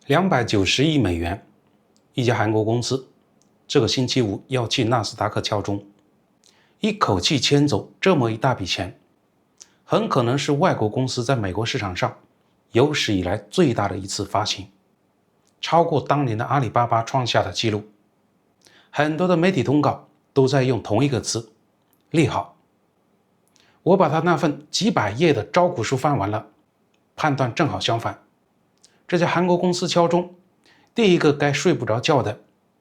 290億美元，一家韓國公司這個星期五要去納斯達克敲鐘，一口氣牽走這麼一大筆錢，很可能是外國公司在美國市場上有史以來最大的一次發行，超過當年的阿里巴巴創下的紀錄。很多的媒體通稿都在用同一個詞，利好。我把他那份幾百頁的招股書翻完了，判斷正好相反。這家韓國公司敲鐘，第一個該睡不着覺的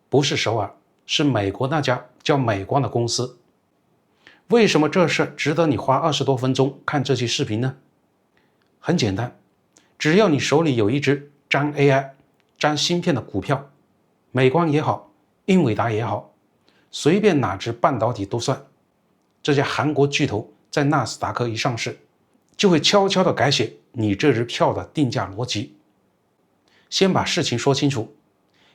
不是首爾，是美國那家叫美光的公司。為什麼這事值得你花20多分鐘看這期視頻呢？很簡單，只要你手裡有一只沾 AI、沾芯片的股票，美光也好，英偉達也好，隨便哪只半導體都算，這家韓國巨頭在納斯達克一上市，就會悄悄地改寫你這只票的定價邏輯。先把事情說清楚，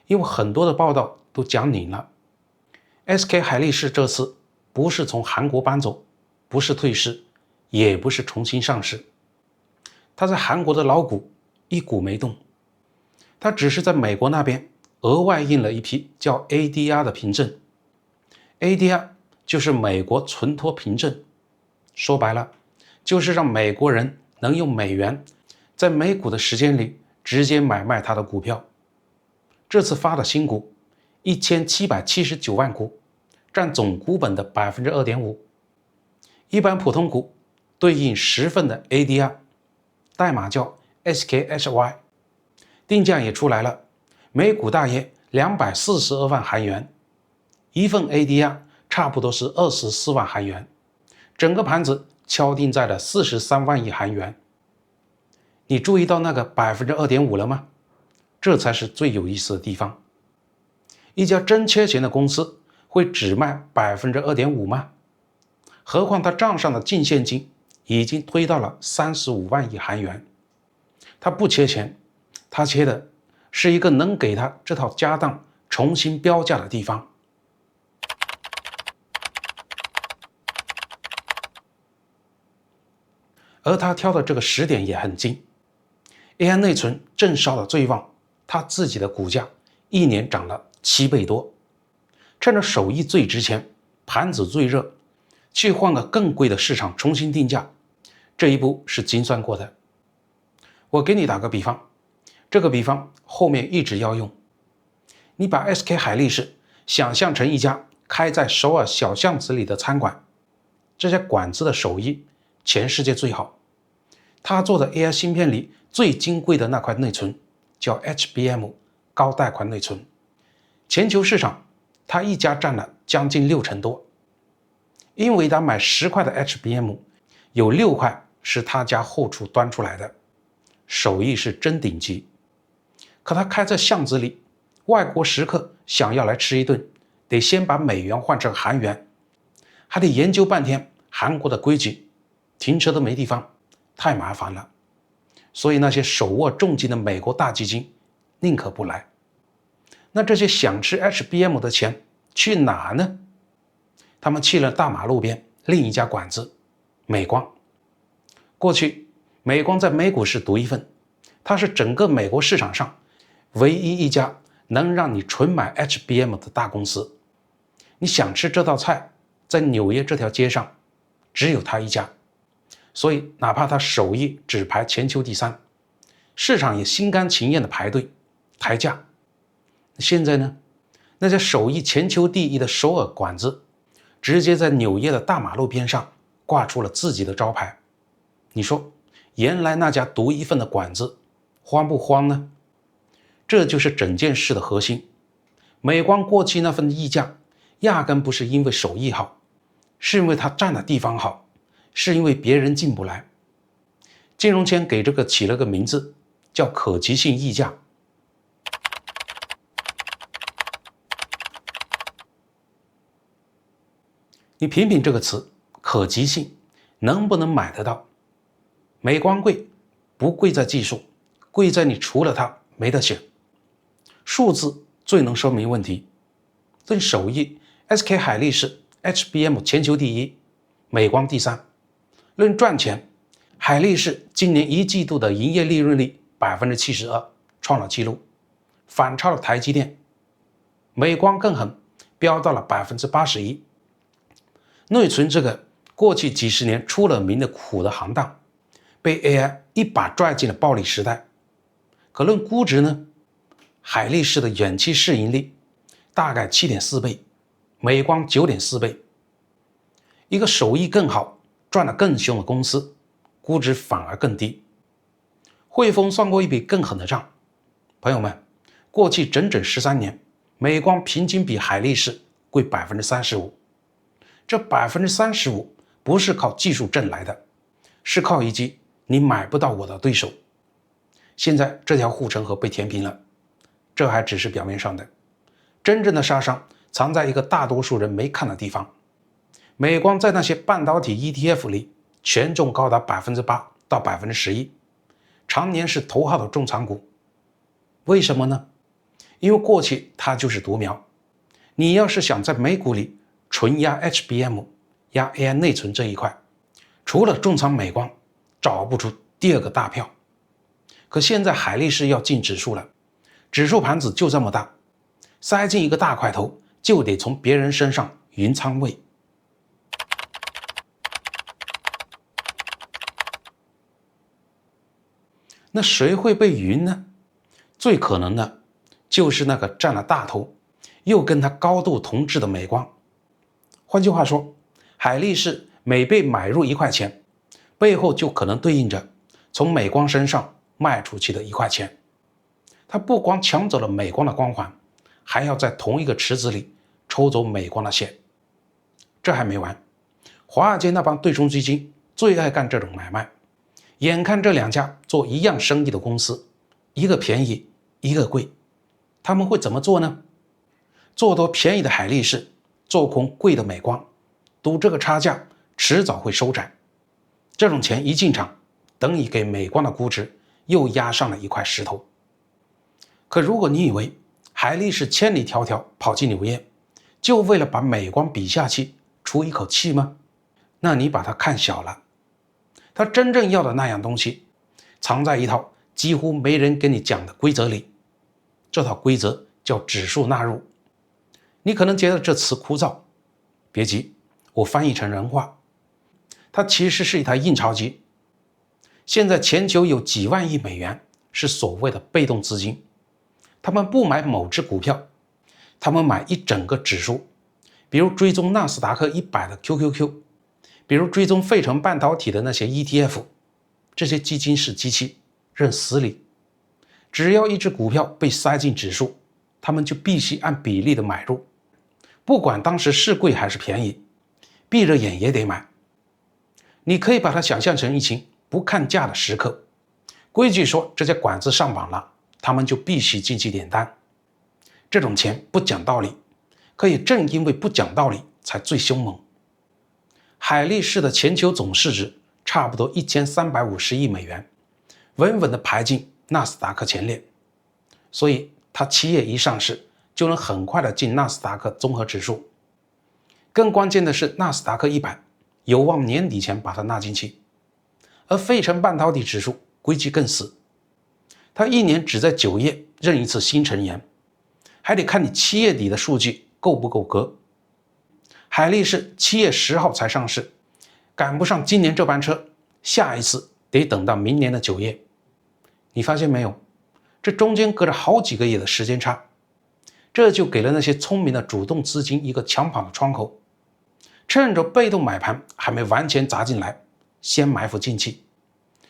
因為很多的報道都講擰了。SK 海力士這次不是從韓國搬走，不是退市，也不是重新上市。他在韓國的老股一股沒動，他只是在美國那邊額外印了一批叫 ADR 的憑證。ADR 就是美國存託憑證，說白了就是讓美國人能用美元在美股的時间裡直接買賣他的股票。這次發的新股1779萬股，佔總股本的 2.5%。一般普通股對應10份的 ADR， 代碼叫 SKHY， 定價也出來了，每股大約242萬韓元，一份 ADR 差不多是24萬韓元，整個盤子敲定在了43萬億韓元。你注意到那個 2.5% 了嗎？這才是最有意思的地方。一家真缺錢的公司會只賣 2.5% 嗎？何況他賬上的淨現金已經推到了35萬億韓元。他不缺錢，他缺的是一個能給他這套家當重新標價的地方。而他挑的這個時點也很精。AI 內存正燒得最旺，他自己的股價一年漲了7倍多，趁着首億最值錢，盤子最熱，去換個更貴的市場重新定價，這一步是精算過的。我給你打個比方，這個比方後面一直要用。你把 SK 海力士想象成一家開在首爾小巷子裡的餐館，這家館子的手藝全世界最好，他做的 AI 芯片裡最金貴的那塊內存叫 HBM 高帶寬內存，全球市場他一家佔了將近60%多。英偉達買10塊的 HBM， 有6塊是他家後廚端出來的，手藝是真頂級。可他開在巷子裡，外國食客想要來吃一頓，得先把美元換成韓元，還得研究半天韓國的規矩，停車都沒地方，太麻煩了。所以那些手握重金的美國大基金寧可不來。那這些想吃 HBM 的錢去哪呢？他們去了大馬路邊另一家館子，美光。過去美光在美股是獨一份，它是整個美國市場上唯一一家能讓你純買 HBM 的大公司。你想吃這道菜，在紐約這條街上只有他一家。所以哪怕他手藝只排全球第3，市場也心甘情願的排隊抬價。現在呢，那家手藝全球第1的首爾館子直接在紐約的大馬路邊上掛出了自己的招牌。你說原來那家獨一份的馆子慌不慌呢？這就是整件事的核心。美光過去那份溢價壓根不是因為手藝好，是因為他占的地方好，是因為別人進不來。金融圈給這個起了個名字，叫可及性溢價。你品品這個詞，可及性，能不能買得到？美光貴，不貴在技術，貴在你除了它沒得選。數字最能說明問題。論手藝 ，SK 海力士 HBM 全球第1，美光第3。論賺錢，海力士今年1季度的營業利潤率 72%， 創了紀錄。反超了台積電。美光更狠，飆到了81%。內存這個過去幾十年出了名的苦的行當，被 AI 一把拽進了暴利時代。可論估值呢，海力士的遠期市盈率大概7.4倍，美光9.4倍。一個手藝更好、賺得更兇的公司，估值反而更低。匯豐算過一筆更狠的賬，朋友們，過去整整13年，美光平均比海力士貴35%。這35%不是靠技術掙來的，是靠一句你買不到我的對手。現在這條護城河被填平了，這還只是表面上的，真正的殺傷藏在一個大多數人沒看的地方。美光在那些半導體 ETF 裡權重高達8%到11%，常年是頭號的重倉股。為什麼呢？因為過去它就是獨苗。你要是想在美股裡純壓 HBM、壓 AI 內存這一塊，除了重倉美光，找不出第二個大票。可現在海力士要進指數了，指數盤子就這麼大，塞進一個大塊頭，就得從別人身上雲倉位。那誰會被雲呢？最可能的就是那個占了大頭，又跟他高度同質的美光。換句話說，海力士每被買入1塊錢，背後就可能對應着從美光身上賣出去的1塊錢。他不光搶走了美光的光環，還要在同一個池子裡抽走美光的線。這還沒完，華爾街那幫對沖基金最愛幹這種買賣。眼看這兩家做一樣生意的公司，一個便宜，一個貴，他們會怎麼做呢？做多便宜的海力士，做空貴的美光，賭這個差價遲早會收窄。這種錢一進場，等於給美光的估值又壓上了一塊石頭。可如果你以為海力士千里迢迢跑進紐約，就為了把美光比下去出一口氣嗎？那你把它看小了。他真正要的那樣東西，藏在一套幾乎沒人跟你講的規則裡。這套規則叫指數納入。你可能覺得這詞枯燥，別急，我翻譯成人話。它其實是一台印鈔機。現在全球有幾萬億美元是所謂的被動資金，他們不買某只股票，他們買一整個指數，比如追蹤納斯達克100的 QQQ， 比如追蹤費城半導體的那些 ETF。 這些基金是機器，認死理。只要一只股票被塞進指數，他們就必須按比例的買入，不管當時是貴還是便宜，閉着眼也得買。你可以把它想象成一群不看價的食客，規矩說這家館子上榜了，他們就必須進去點單。這種錢不講道理，可也正因為不講道理才最兇猛。海力士的全球總市值差不多1350億美元，穩穩地排進納斯達克前列，所以它企業一上市就能很快的進納斯達克綜合指數。更關鍵的是，納斯達克100有望年底前把它納進去，而費城半導體指數規矩更死，它一年只在9月認一次新成員，還得看你7月底的數據夠不夠格。海力士7月10號才上市，趕不上今年這班車，下一次得等到明年的9月。你發現沒有？這中間隔着好幾個月的時間差，這就給了那些聰明的主動資金一個搶跑的窗口，趁着被動買盤還沒完全砸進來，先埋伏進去。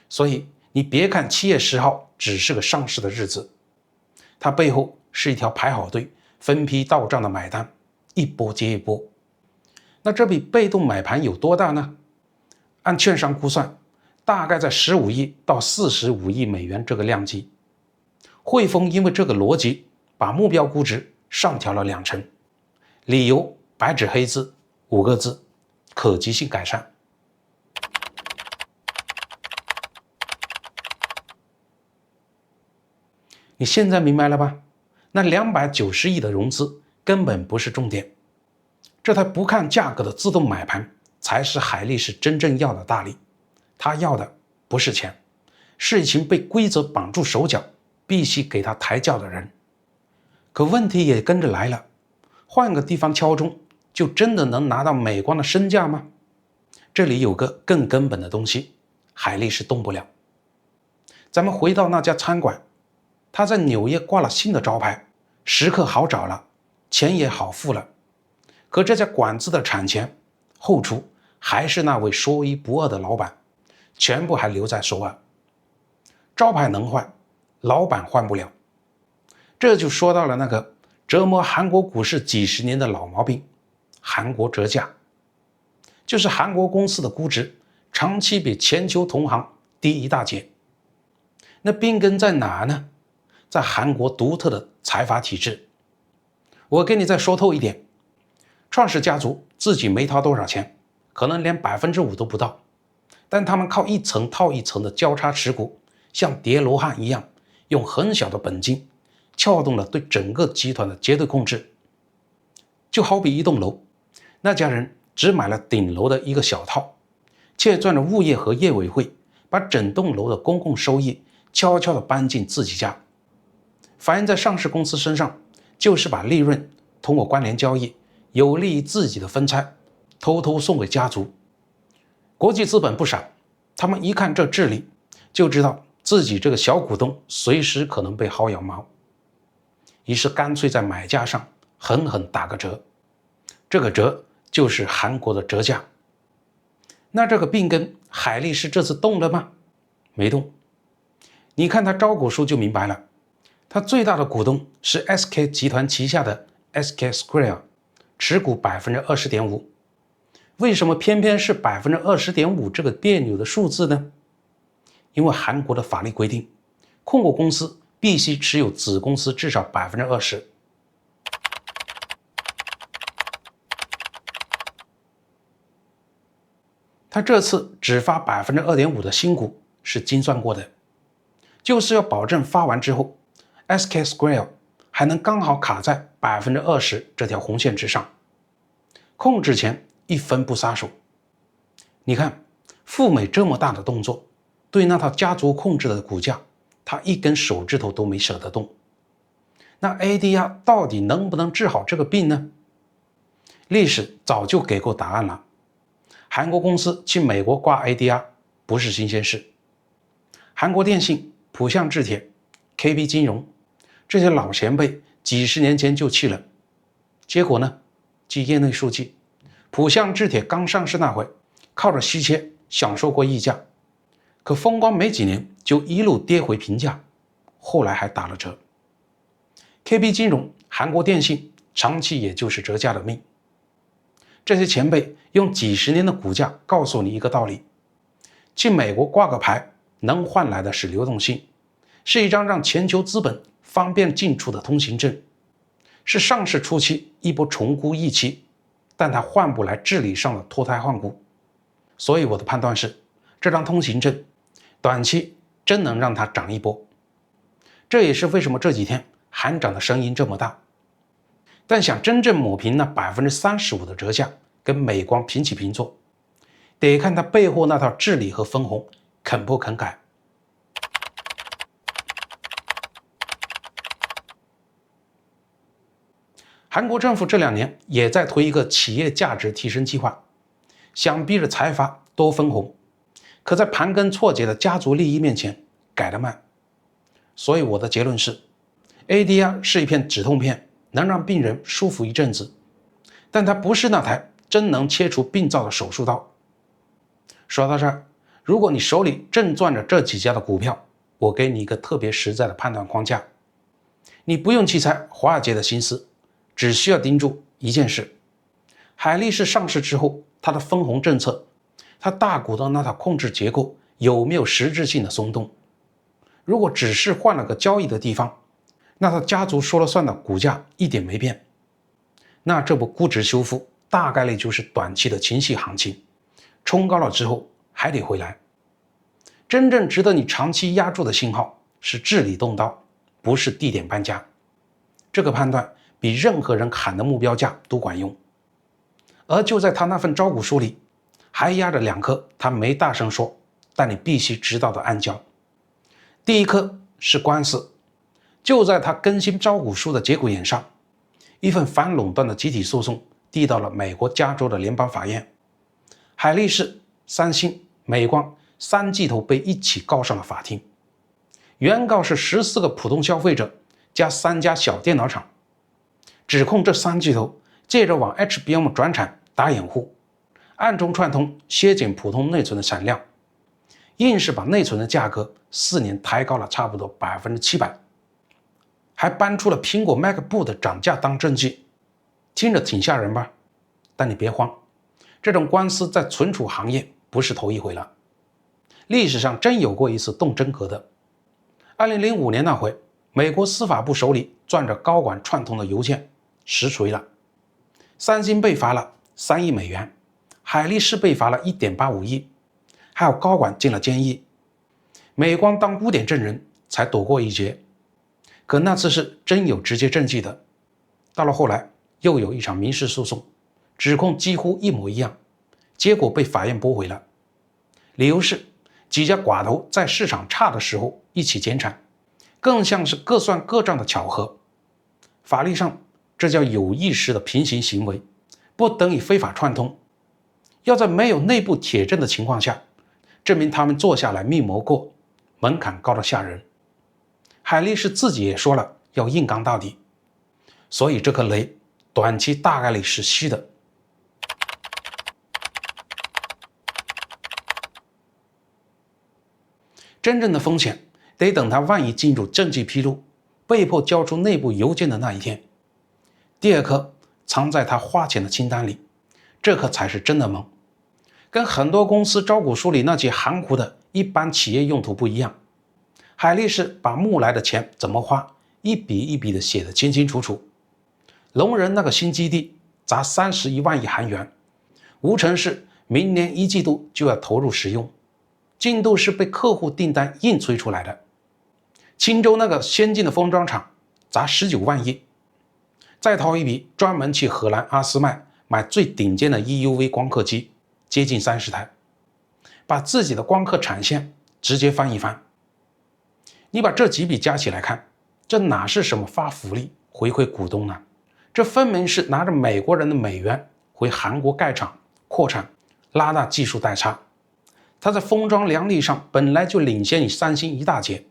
所以你別看7月10號只是個上市的日子，它背後是一條排好隊、分批到賬的買單，一波接一波。那這筆被動買盤有多大呢？按券商估算，大概在15億到45億美元這個量級。匯豐因為這個邏輯，把目標估值上調了2成，理由白紙黑字5個字：可及性改善。你現在明白了吧？那290億的融資根本不是重點，這台不看價格的自動買盤才是海力士真正要的大利。他要的不是錢，是一群被規則綁住手腳，必須給他抬轎的人。可問題也跟着來了，換個地方敲鐘，就真的能拿到美光的身價嗎？這裡有個更根本的東西，海力士動不了。咱們回到那家餐館，他在紐約掛了新的招牌，食客好找了，錢也好付了。可這家馆子的產錢、後廚還是那位說一不二的老闆，全部還留在首爾。招牌能換，老闆換不了。這就說到了那個折磨韓國股市幾十年的老毛病，韓國折價。就是韓國公司的估值長期比全球同行低一大截。那病根在哪呢？在韓國獨特的財閥體制。我給你再說透一點，創始家族自己沒掏多少錢，可能連5%都不到，但他們靠一層套一層的交叉持股，像疊羅漢一樣，用很小的本金撬動了对整個集团的絕对控制。就好比一棟樓，那家人只買了頂樓的一個小套，卻賺了物業和業委會把整棟樓的公共收益悄悄地搬進自己家。反映在上市公司身上，就是把利潤通過關聯交易有利於自己的分拆偷偷送給家族。國際資本不傻，他們一看這治理，就知道自己這個小股東隨時可能被薅羊毛，於是乾脆在買價上狠狠打個折。這個折就是韓國的折價。那這個病根海力士這次動了嗎？沒動。你看他招股書就明白了，他最大的股東是 SK 集團旗下的 SK Square， 持股 20.5%。為什麼偏偏是 20.5% 這個別扭的數字呢？因為韓國的法律規定，控股公司必須持有子公司至少 20%。他這次只發 2.5% 的新股是精算過的，就是要保證發完之後 SK Square 還能剛好卡在 20% 這條紅線之上，控制前一分不撒手。你看赴美這麼大的動作，對那套家族控制的股價，他一根手指頭都沒捨得動。那 ADR 到底能不能治好這個病呢？歷史早就給過答案了。韓國公司去美國掛 ADR 不是新鮮事。韓國電信、浦項制鐵、KB 金融這些老前輩幾十年前就去了。結果呢？據業內數據，浦項制鐵剛上市那會，靠着稀缺享受過溢價，可風光沒幾年就一路跌回平價，後來還打了折。KB 金融、韓國電信長期也就是折價的命。這些前輩用幾十年的股價告訴你一個道理：去美國掛個牌，能換來的是流動性，是一張讓全球資本方便進出的通行證，是上市初期一波重估預期，但它換不來治理上的脫胎換骨。所以我的判斷是，這張通行證短期真能讓它漲一波。這也是為什麼這幾天韓漲的聲音這麼大。但想真正抹平那 35% 的折價，跟美光平起平坐，得看它背後那套治理和分紅肯不肯改。韓國政府這2年也在推一個企業價值提升計劃，想逼着財閥多分紅，可在盤根錯節的家族利益面前改得慢。所以我的結論是 ADR 是一片止痛片，能讓病人舒服一陣子，但它不是那台真能切除病灶的手術刀。說到這兒，如果你手裡正攥着這幾家的股票，我給你一個特別實在的判斷框架，你不用去猜華爾街的心思，只需要盯住一件事：海力士上市之後，它的分紅政策，它大股東那套控制結構有沒有實質性的鬆動？如果只是換了個交易的地方，那他家族說了算的股價一點沒變，那這波估值修復大概率就是短期的情緒行情，衝高了之後還得回來。真正值得你長期押注的信號是治理動刀，不是地點搬家。這個判斷比任何人喊的目標價都管用。而就在他那份招股書裡，還壓着2顆他沒大聲說，但你必須知道的暗礁。第一顆是官司。就在他更新招股書的節骨眼上，一份反垄斷的集体訴訟递到了美国加州的联邦法院，海力士、三星、美光三巨头被一起告上了法庭。原告是14个普通消費者加3家小電腦廠，指控這三巨頭借着往 HBM 轉產打掩護，暗中串通削減普通內存的產量，硬是把內存的價格4年抬高了差不多700%，還搬出了蘋果 MacBook 的漲價當證據，聽着挺嚇人吧？但你別慌，這種官司在存儲行業不是頭一回了，歷史上真有過一次動真格的。2005年那回，美國司法部手裡攥着高管串通的郵件實錘了，三星被罰了3億美元，海力士被罰了1.85億，還有高管進了監獄，美光當污點證人才躲過一劫。可那次是真有直接證據的，到了後來又有一場民事訴訟，指控幾乎一模一樣，結果被法院駁回了，理由是幾家寡頭在市場差的時候一起減產，更像是各算各賬的巧合。法律上這叫有意識的平行行為，不等於非法串通。要在沒有內部鐵證的情況下，證明他們坐下來密謀過，門檻高得嚇人。海力士自己也說了要硬剛到底，所以這顆雷短期大概率是虛的。真正的風險得等他萬一進入證據披露，被迫交出內部郵件的那一天。第二顆藏在他花錢的清單裡，這顆才是真的猛。跟很多公司招股書裡那些含糊的一般企業用途不一樣，海力士把募來的錢怎麼花，一筆一筆的寫得清清楚楚。龍仁那個新基地砸31萬億韓元，無塵室明年1季度就要投入使用，進度是被客戶訂單硬催出來的。青州那個先進的封裝廠砸19萬億，再掏一筆專門去荷蘭阿斯麥買最頂尖的 EUV 光刻機，接近30台，把自己的光刻產線直接翻一番。你把這幾筆加起來看，這哪是什麼發福利回饋股東呢？這分明是拿着美國人的美元回韓國蓋廠擴產，拉大技術代差。他在封裝良率上本來就領先於三星一大截，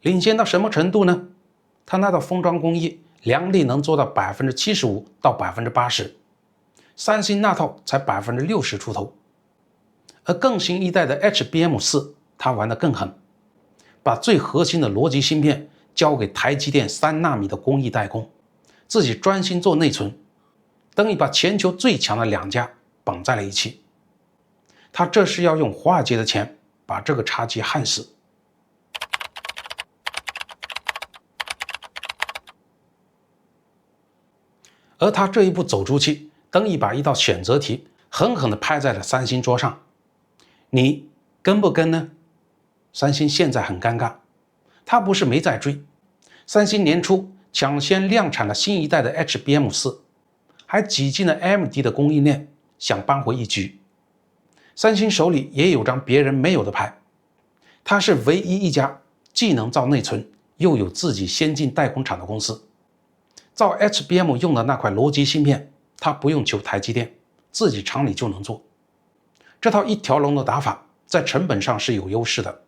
領先到什麼程度呢？他那套封裝工藝良率能做到75%到80%，三星那套才60%出頭。而更新一代的 HBM4， 他玩得更狠，把最核心的邏輯芯片交給台積電3納米的工藝代工，自己專心做內存，等於把全球最強的2家綁在了一起。他這是要用華爾街的錢把這個差距焊死。而他這一步走出去，等於把一道選擇題狠狠地拍在了三星桌上。你跟不跟呢？三星現在很尷尬，他不是沒在追。三星年初搶先量產了新一代的 HBM4， 還擠進了 AMD 的供應鏈，想扳回一局。三星手裡也有張別人沒有的牌，它是唯一一家既能造內存又有自己先進代工廠的公司。造 HBM 用的那塊邏輯芯片，它不用求台積電，自己廠裡就能做。這套一條龍的打法在成本上是有優勢的，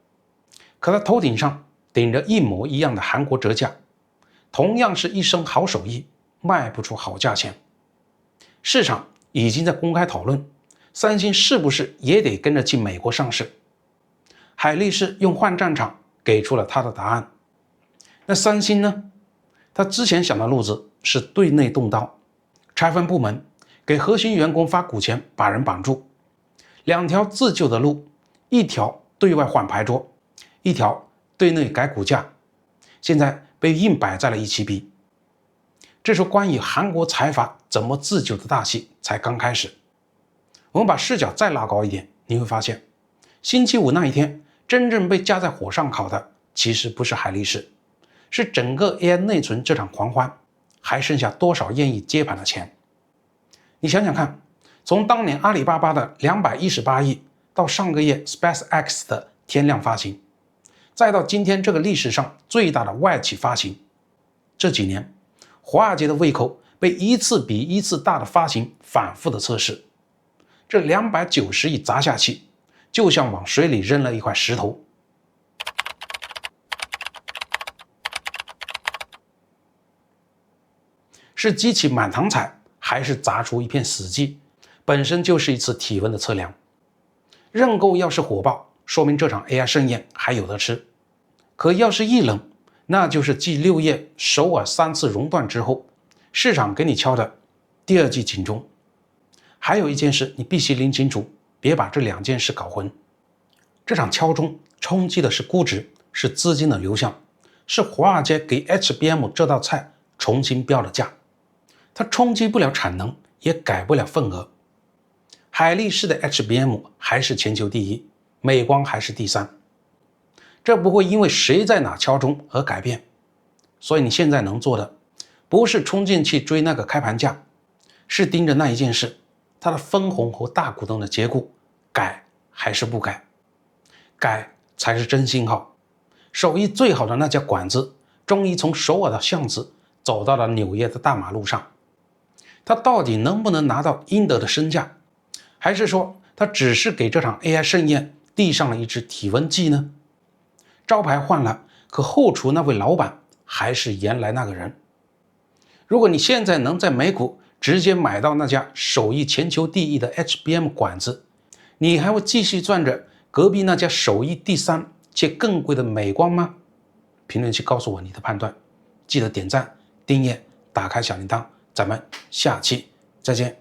可它頭頂上頂着一模一樣的韓國折價，同樣是一身好手藝，賣不出好價錢。市場已經在公開討論，三星是不是也得跟着進美國上市？海力士用換戰場給出了他的答案。那三星呢？他之前想的路子是對內動刀，拆分部門，給核心員工發股錢，把人綁住。2條自救的路，一條對外換牌桌，一條對內改股價，現在被硬擺在了一起比。這是關於韓國財閥怎麼自救的大戲才剛開始。我們把視角再拉高一點，你會發現，星期五那一天真正被架在火上烤的，其實不是海力士，是整個 AI 內存這場狂歡，還剩下多少願意接盤的錢？你想想看，從當年阿里巴巴的218億到上個月 SpaceX 的天量發行，再到今天這個歷史上最大的外企發行，這幾年華爾街的胃口被一次比一次大的發行反覆的測試，這290億砸下去，就像往水裡扔了一塊石頭。是激起滿堂彩，還是砸出一片死寂，本身就是一次體溫的測量。認購要是火爆，說明這場 AI 盛宴還有得吃。可要是一冷，那就是繼6月首爾3次熔斷之後，市场給你敲的第二記警鐘。還有一件事你必須拎清楚，別把這2件事搞混。這場敲鐘衝擊的是估值，是資金的流向，是華爾街給 HBM 這道菜重新標的價。它衝擊不了產能，也改不了份額。海力士的 HBM 還是全球第一，美光還是第3，這不會因為誰在哪敲鐘而改變。所以你現在能做的，不是衝進去追那個開盤價，是盯着那一件事，它的分紅和大股東的結果，改還是不改？改才是真信號。手藝最好的那家館子，終於從首爾的巷子走到了紐約的大馬路上。他到底能不能拿到應得的身價，還是說他只是給這場 AI 盛宴遞上了一支體溫計呢？招牌換了，可後廚那位老闆還是原來那個人。如果你現在能在美股直接買到那家手藝全球第一的 HBM 館子，你還會繼續賺着隔壁那家手藝第3且更貴的美光嗎？評論區告訴我你的判斷，記得點讚、訂閱、打開小鈴鐺，咱們下期再見。